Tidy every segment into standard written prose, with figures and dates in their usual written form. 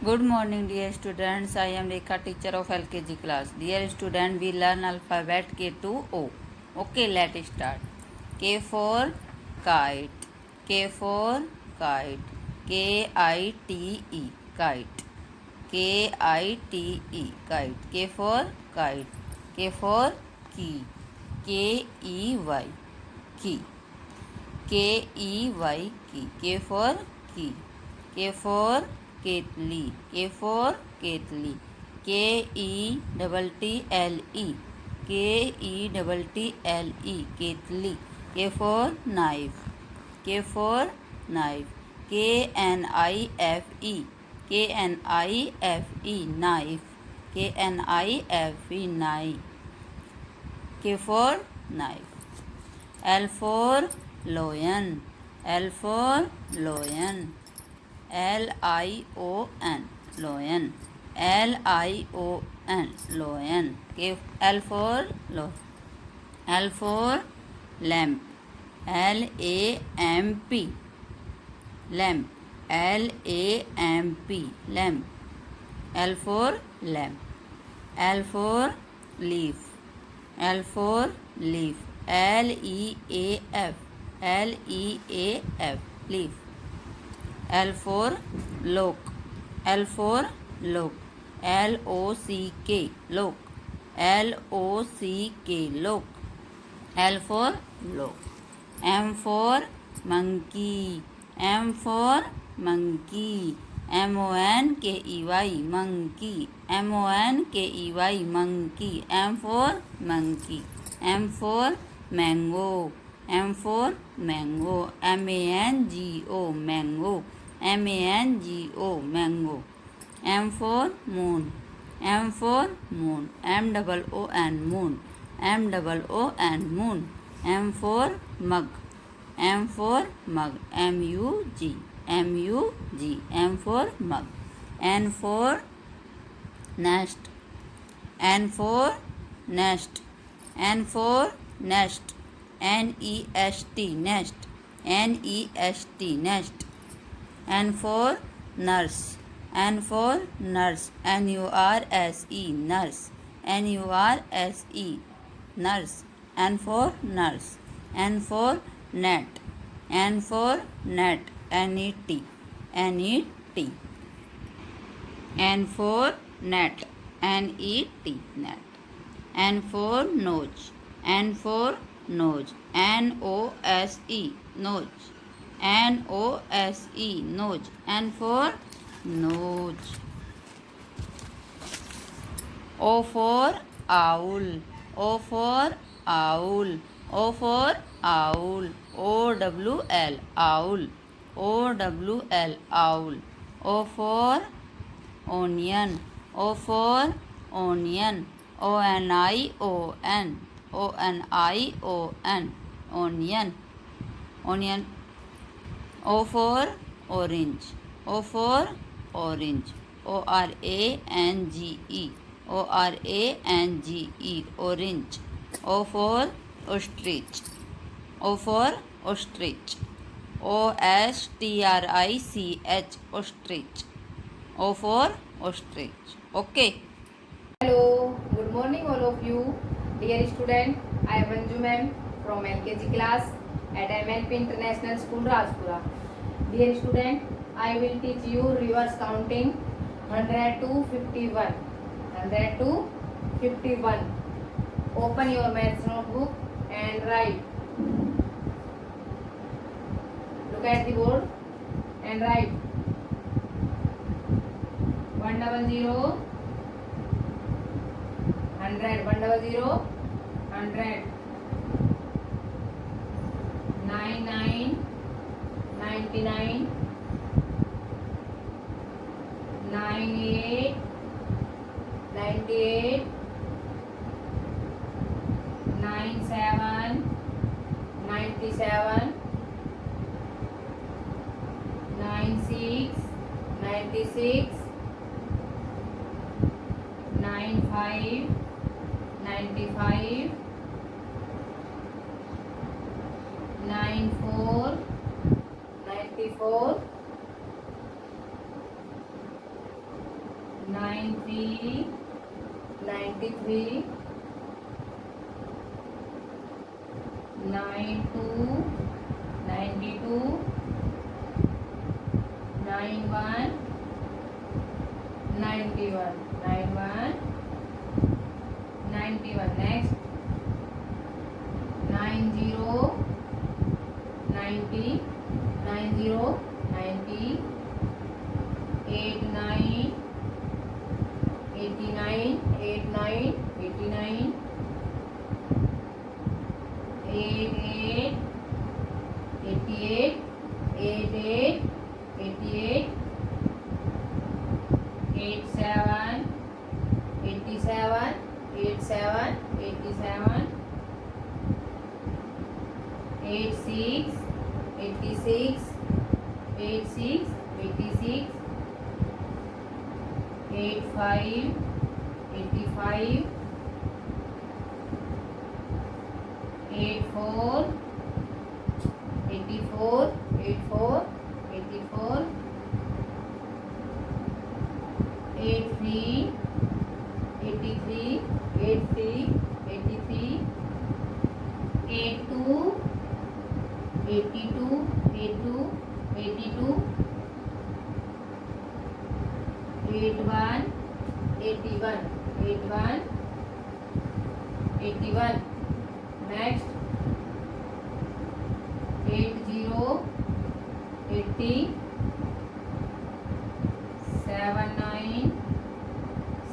Good morning, dear students. I am Rekha, teacher of LKG class. Dear student, we learn alphabet K to O. Okay, let's start. K for kite. K for kite. K-I-T-E, kite. K-I-T-E, kite. K for kite. K for key. K-E-Y, key. K-E-Y, key. K for key. K for kettle. K for kettle. K-E-T-T-L-E. K-E-T-T-L-E. Kettle. K for knife. K for knife. K-N-I-F-E. K-N-I-F-E, knife. K-N-I-F-E, knife. K for knife. L for lion. L for lion. L-I-O-N, lion. L-I-O-N, lion. L for L for lamp. L-A-M-P, lamp. L-A-M-P, lamp. L for lamp. L for leaf. L for leaf. L-E-A-F, L-E-A-F, leaf. L for lock. L for lock. L-O-C-K, lock. L-O-C-K, lock. L for lock. M for monkey. M for monkey. M-O-N-K-E-Y, monkey. M-O-N-K-E-Y, monkey. M for monkey. M for mango. M for mango. M-A-N-G-O, mango. M-A-N-G-O, mango. M for moon. M for moon. M-O-O-N, moon. M-O-O-N, moon. M for mug. M for mug. M-U-G. M-U-G. M for mug. N for nest. N for nest. N for nest. N-E-S-T, nest. N-E-S-T, nest. N for nurse. N for nurse. N-U-R-S-E, nurse. N-U-R-S-E, nurse. N for nurse. N for net. N for net. N-E-T. N-E-T. N for net. N-E-T, net. N for nose. N for nose. N-O-S-E, nose. N-O-S-E, nose. N for nose. O for owl. O for owl. O for owl. O-W-L, owl. O-W-L, owl. O for onion. O for onion. O-N-I-O-N. O-N-I-O-N, onion. Onion. O for orange. O for orange. O-R-A-N-G-E. O-R-A-N-G-E, orange. O for ostrich. O for ostrich. O-S-T-R-I-C-H, ostrich. O for ostrich. Okay. Hello, good morning all of you. Dear student, I am Anju ma'am from LKG class at MLP International School Rajpura. Dear student, I will teach you reverse counting 100 to 51. 100 to 51. Open your maths notebook and write. Look at the board and write 100. 100, 100, 100, 99, 99, 98, 98, 97, 97, 96, 96, 95, 95, 94, 94, 93, 93, 92, 92, 91, 91, 91, 91. Next, 90, 90, 90, 90, 89, 89, 89, 89, 88, 88, 88, 88, 87, 87, 87, 87, 86, 86, 86, 86, 85, 85, 84, 84, 84, 84, 83, 83, 83, 83, 82, 82, 82, 82, 81, 81, 81, 81. Next, 80, 80, 79,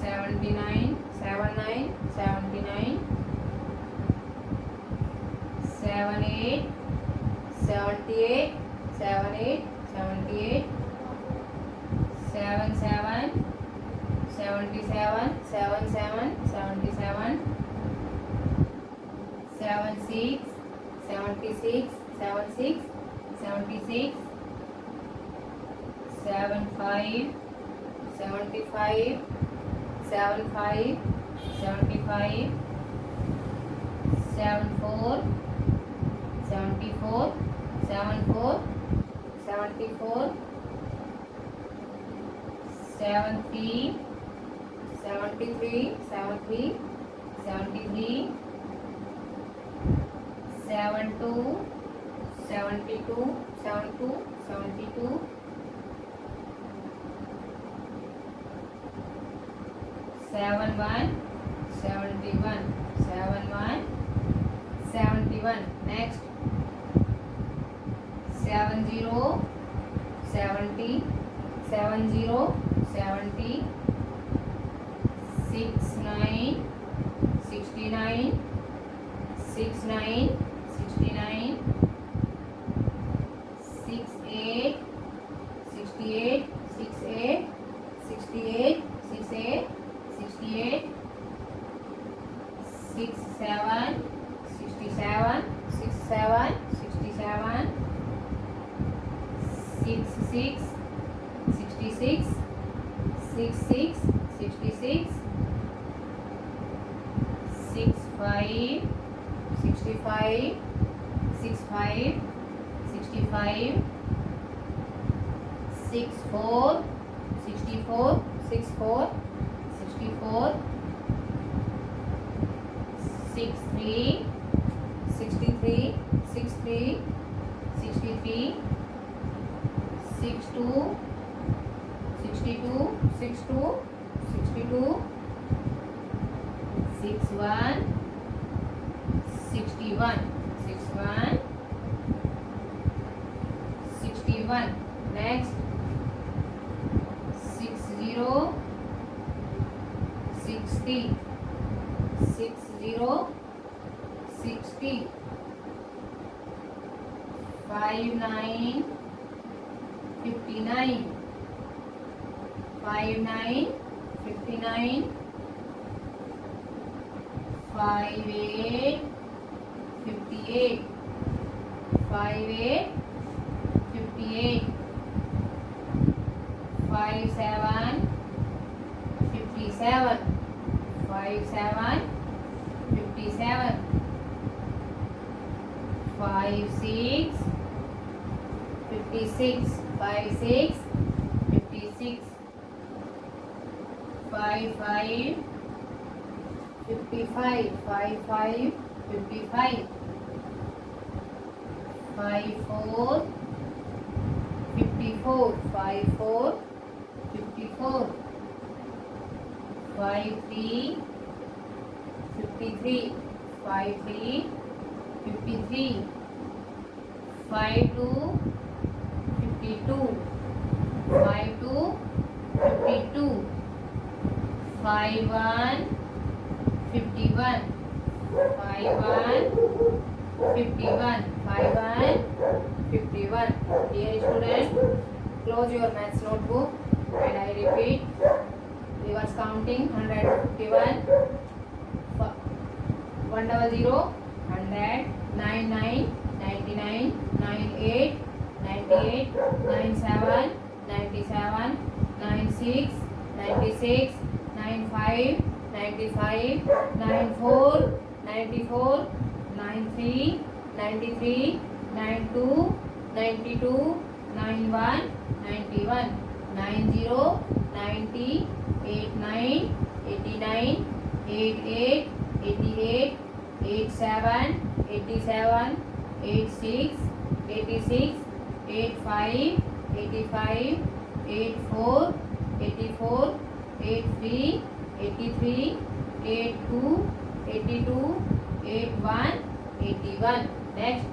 79, 79, 79, 78, 78, 78, 78, 77, 77, 77, 77, 76, 76, 76, 76, 75, 75, 75, 75, 74, 74, 74, 74, 73, 73, 73, 73, 72, 72, 72, 72, 71, 71, 71, 71. Next, 70, 70, 70, 70, 69, 69, 69, 69, 68, 68, 68, 68, 68, 68, 67, 67, 67, 67, 66, 66, 66, 66, 65, 65, 65, 65, 64, 64, 64, 64, 63, 63, 63, 63, 62, 62, 62, 62, 61, 61, 61, 61. Next, 60, 60, 60, 60, 59, 59, 59, 59, 58, 58, 58, 58, 57, 57, 57, 57, 56, 56, 56, 56, 5 5 55 5 5 55 5 4 54 5 4 54 5 3 53 5 3 53 5 2 52 5 2 52 5 1 51 5 1 51 5 1 51. Dear student, close your maths notebook and I repeat reverse counting 151 100 100 99 99 98 98 97 97 96 96 95 95 94 94 93 93 92 92 91 91 90 90 89 89 88 88 87 87 86 86 85 85 84 84 83 83 82 82 81 81. Next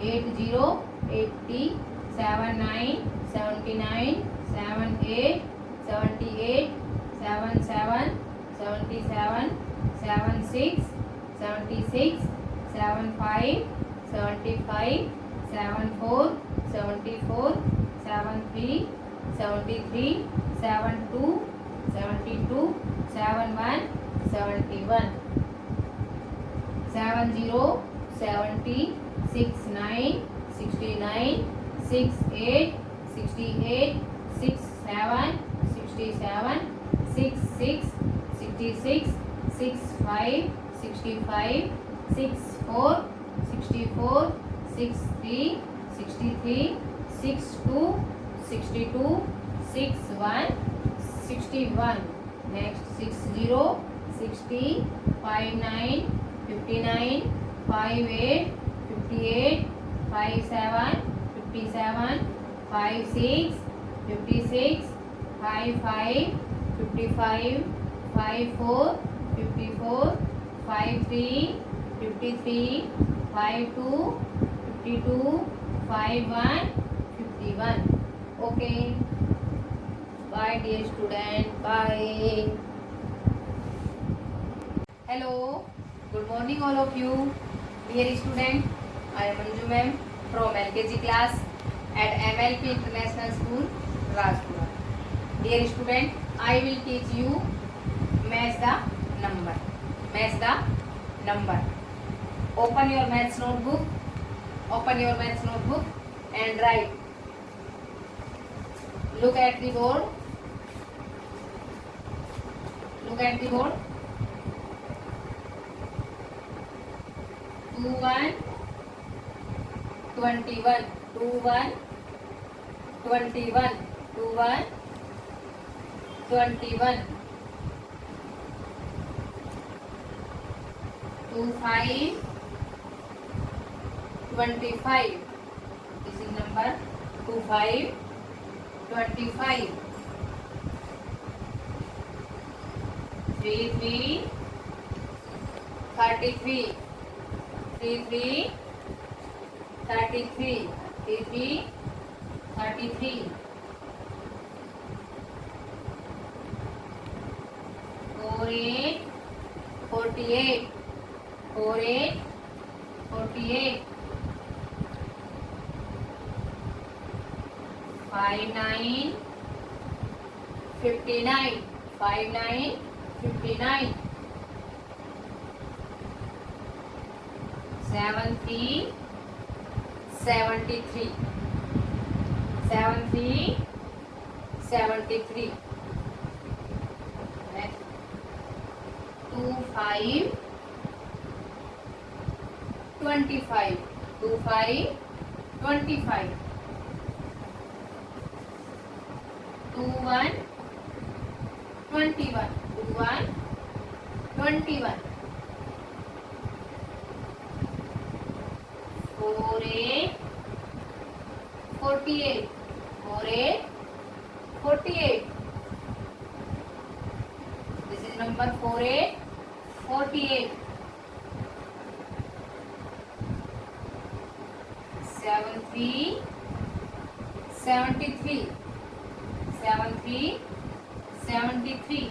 80 80 79 79 78 78 77 77 76 76 75 75 74 74 73 73 72 72 71 71 70 70 69 69 68 68 67 67 66 66 65 65 64 64 63 63 62 62 61 61. Next 60 60 59 59 58 58 57 57 56 56 55 55 54 54 53 53 52 52 51 51. Okay. Bye dear student. Bye. Hello. Good morning all of you. Dear student, I am Manju ma'am from LKG class at MLP International School, Rajpura. Dear student, I will teach you match the number. Match the number. Open your maths notebook. Open your maths notebook and write. Look at the board. Look at the board. 21 21 21 21 21 21 25 25. This is number 25 25. 33 33 33 33 33 33. 48 48 48 48. 59 59 59 59. 73 73 73 73. Next 25 25 25 25. 21 21, 21, 21. 48, 48, 48, 48. This is number 48, 48. 73, 73, 73, 73.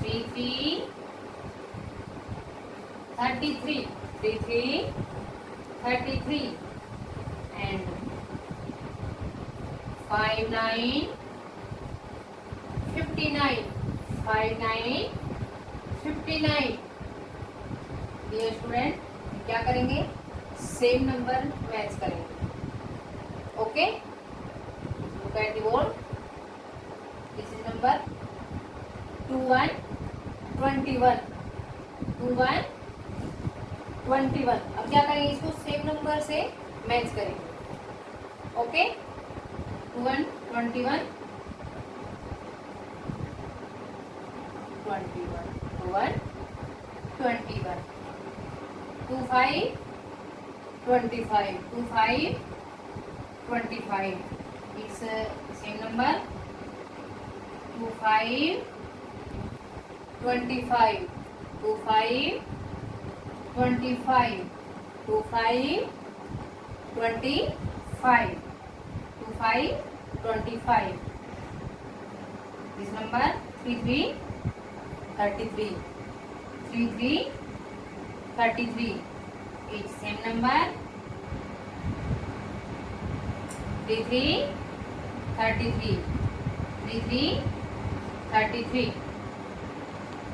33, 33, 33, 33. And 59, 59, 59, 59. Dear student, क्या करेंगे? Same number match करेंगे. Okay, look at the board. This is number 21, 21, 21, 21. अब क्या करेंगे? इसको same number से match करेंगे. Okay, 21, 21, 21, 21, 21. 25, 25, 25, 25. It's same number. 25, 25, 25, 25, 25, 25, 25, 25. This number 33, 33, 33, 33. It's same number. 33, 33, 33, 33.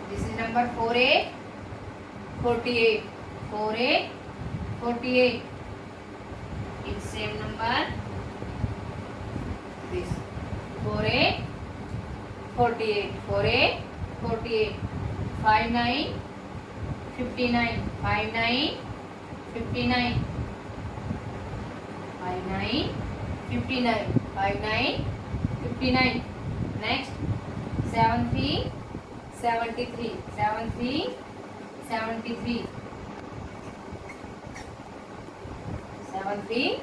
This is number 48, 48, 48, 48. It's same number. This 48, 48, 48, 48. 59, 59, 59, 59. 59, 59, 59, 59. Next 73, 73, 73, 73. 73,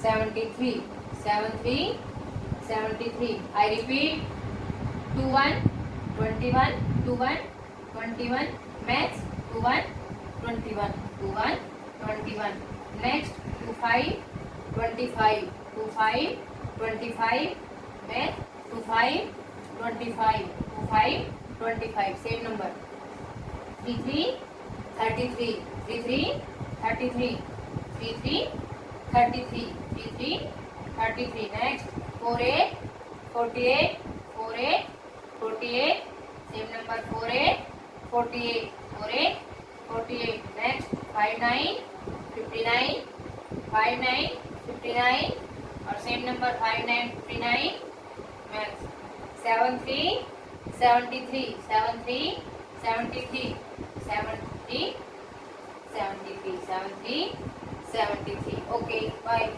73, 73, 73. I repeat. 21, 21, 21, 21. Maths 21, 21, 21, 21. Next 25, 25, 25, 25. Math 25, 25, 25, 25. Same number. 33, 33, 33, 33, 33, 33, 33, 33. Next 48, 48, 48, 48. Same number. 48, 48, 48, 48. Next 59, 59, 59, 59. Or same number. 59, 59. Next 73, 73, 73, 73, 70, 73, 73, 73. Okay, bye.